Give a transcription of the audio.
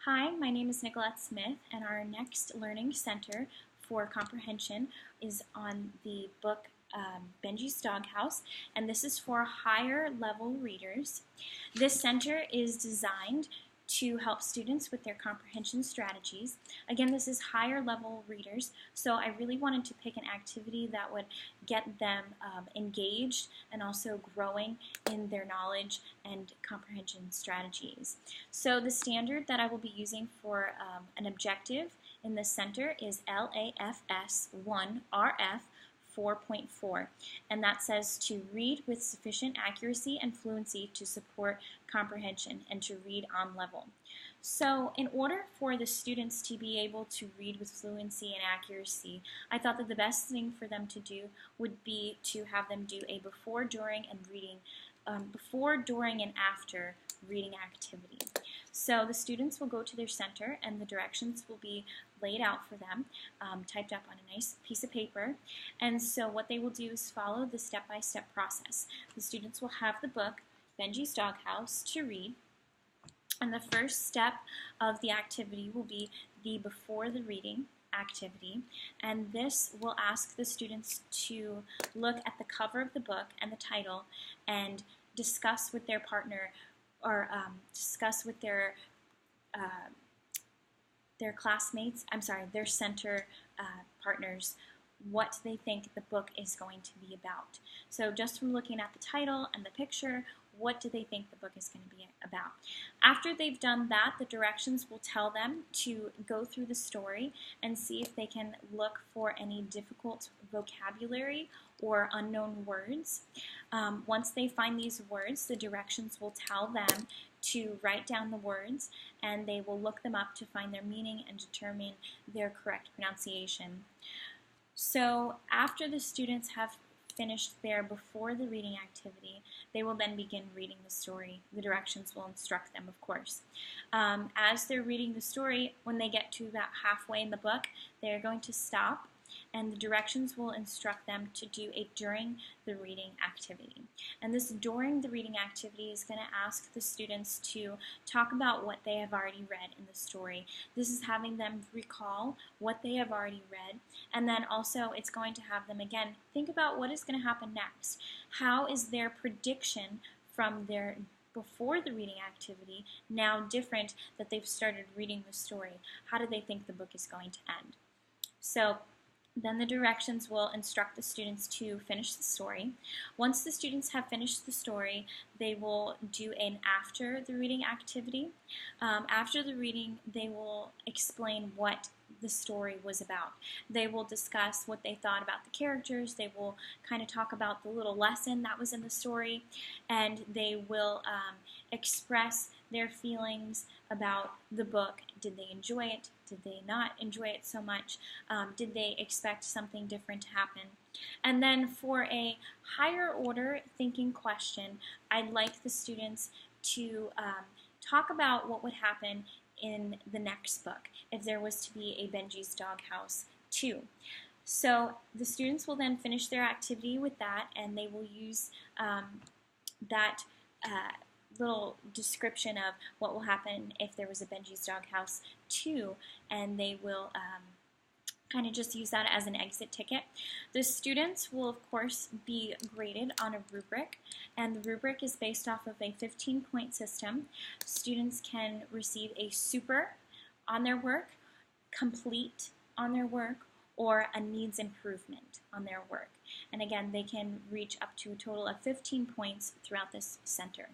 Hi, my name is Nicolette Smith, and our next Learning Center for Comprehension is on the book Benji's Doghouse, and this is for higher level readers. This center is designed to help students with their comprehension strategies. Again, this is higher level readers, so I really wanted to pick an activity that would get them engaged and also growing in their knowledge and comprehension strategies. So the standard that I will be using for an objective in this center is LAFS 1RF 4.4, and that says to read with sufficient accuracy and fluency to support comprehension and to read on level. So in order for the students to be able to read with fluency and accuracy, I thought that the best thing for them to do would be to have them do a before, during, and after reading activity. So the students will go to their center and the directions will be laid out for them, typed up on a nice piece of paper. And so what they will do is follow the step-by-step process. The students will have the book, Benji's Doghouse, to read. And the first step of the activity will be the before the reading activity, and this will ask the students to look at the cover of the book and the title and discuss with their partner or discuss with their classmates, their center partners, what they think the book is going to be about. So just from looking at the title and the picture, what do they think the book is going to be about? After they've done that, the directions will tell them to go through the story and see if they can look for any difficult vocabulary or unknown words. Once they find these words, the directions will tell them to write down the words, and they will look them up to find their meaning and determine their correct pronunciation. So after the students have finished their before the reading activity, they will then begin reading the story. The directions will instruct them, of course. As they're reading the story, when they get to about halfway in the book, they're going to stop, and the directions will instruct them to do a during the reading activity. And this during the reading activity is going to ask the students to talk about what they have already read in the story. This is having them recall what they have already read, and then also it's going to have them again think about what is going to happen next. How is their prediction from their before the reading activity now different that they've started reading the story? How do they think the book is going to end? So then the directions will instruct the students to finish the story. Once the students have finished the story, they will do an after the reading activity. After the reading, they will explain what the story was about. They will discuss what they thought about the characters. They will kind of talk about the little lesson that was in the story, and they will express their feelings about the book. Did they enjoy it? Did they not enjoy it so much? Did they expect something different to happen? And then for a higher order thinking question, I'd like the students to talk about what would happen in the next book if there was to be a Benji's Doghouse 2. So the students will then finish their activity with that, and they will use that little description of what will happen if there was a Benji's Doghouse 2, and they will kind of just use that as an exit ticket. The students will, of course, be graded on a rubric, and the rubric is based off of a 15-point system. Students can receive a super on their work, complete on their work, or a needs improvement on their work. And again, they can reach up to a total of 15 points throughout this center.